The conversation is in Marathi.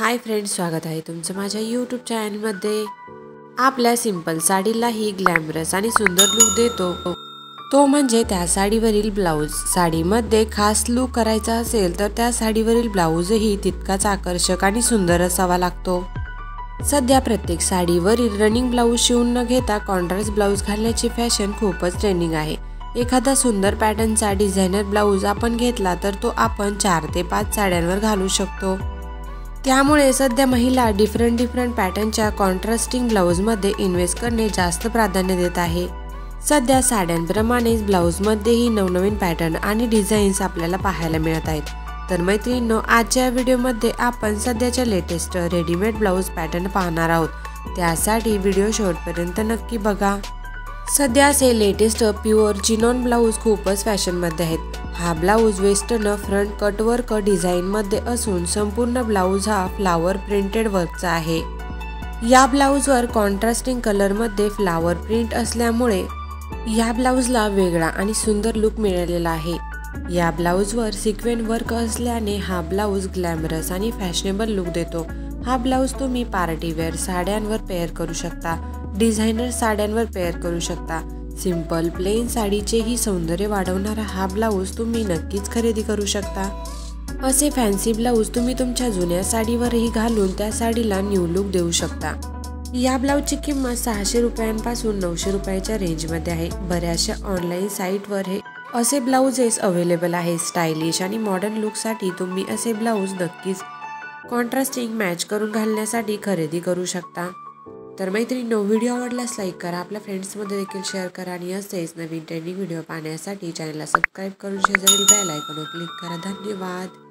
हाय फ्रेंड्स, स्वागत आहे तुमचं माझ्या यूट्यूब चॅनलमध्ये। आपल्या सिंपल साडीला ही ग्लॅमरस आणि सुंदर लुक देतो तो म्हणजे त्या साडीवरील ब्लाऊज। साडीमध्ये खास लुक करायचा असेल तर त्या साडीवरील ब्लाऊजही तितकाच आकर्षक आणि सुंदर असावा लागतो। सध्या प्रत्येक साडीवरील रनिंग ब्लाऊज शिवून न घेता कॉन्ट्रास्ट ब्लाऊज घालण्याची फॅशन खूपच ट्रेंडिंग आहे। एखादा सुंदर पॅटर्नचा डिझायनर ब्लाऊज आपण घेतला तर तो आपण 4 ते 5 साड्यांवर घालू शकतो। त्यामुळे सध्या महिला डिफरंट पॅटर्नच्या कॉन्ट्रास्टिंग ब्लाऊजमध्ये इन्व्हेस्ट करणे जास्त प्राधान्य देत आहे। सध्या साड्यांप्रमाणेच ब्लाऊजमध्येही नवनवीन पॅटर्न आणि डिझाईन्स आपल्याला पाहायला मिळत आहेत। तर मैत्रिणींनो, आजच्या व्हिडिओमध्ये आपण सध्याच्या लेटेस्ट रेडीमेड ब्लाऊज पॅटर्न पाहणार आहोत। त्यासाठी व्हिडिओ शेवटपर्यंत नक्की बघा। सध्या असे लेटेस्ट प्युअर चिनॉन ब्लाऊज खूपच फॅशनमध्ये आहेत। हा blouse western front cut work डिझाईनमध्ये असून संपूर्ण ब्लाऊज हा फ्लावर प्रिंटेड वर्कचा आहे। या ब्लाऊजवर कॉन्ट्रास्टिंग कलरमध्ये फ्लावर प्रिंट असल्यामुळे या ब्लाऊजला वेगळा आणि सुंदर लुक मिळालेला आहे। या ब्लाऊजवर सिक्वेन्स वर्क असल्याने हा ब्लाऊज ग्लॅमरस आणि फॅशनेबल लुक देतो। हा ब्लाऊज तुम्ही पार्टी वेअर साड्यांवर पेअर करू शकता, डिझायनर साड्यांवर पेअर करू शकता। सिंपल प्लेन साडीचेही सौंदर्य वाढवणारा हा ब्लाऊज तुम्ही नक्कीच खरेदी करू शकता। असे फॅन्सी ब्लाऊज तुम्ही तुमच्या जुन्या साडीवरही घालून त्या साडीला न्यू लुक देऊ शकता। या ब्लाऊजची किंमत 600 रुपयांपासून 900 रुपयाच्या रेंजमध्ये आहे। बऱ्याचशा ऑनलाईन साईटवर हे असे ब्लाऊजेस अवेलेबल आहे। स्टायलिश आणि मॉडर्न लुकसाठी तुम्ही असे ब्लाऊज नक्कीच कॉन्ट्रास्टिंग मॅच करून घालण्यासाठी खरेदी करू शकता। तर मैत्रिणींनो, व्हिडिओ आवडल्यास लाईक करा, आपल्या फ्रेंड्समध्ये देखील शेअर करा आणि असेच नवीन ट्रेंडिंग व्हिडिओ पाहण्यासाठी चॅनलला सबस्क्राईब करून शेजारील बेल आयकॉनवर क्लिक करा। धन्यवाद।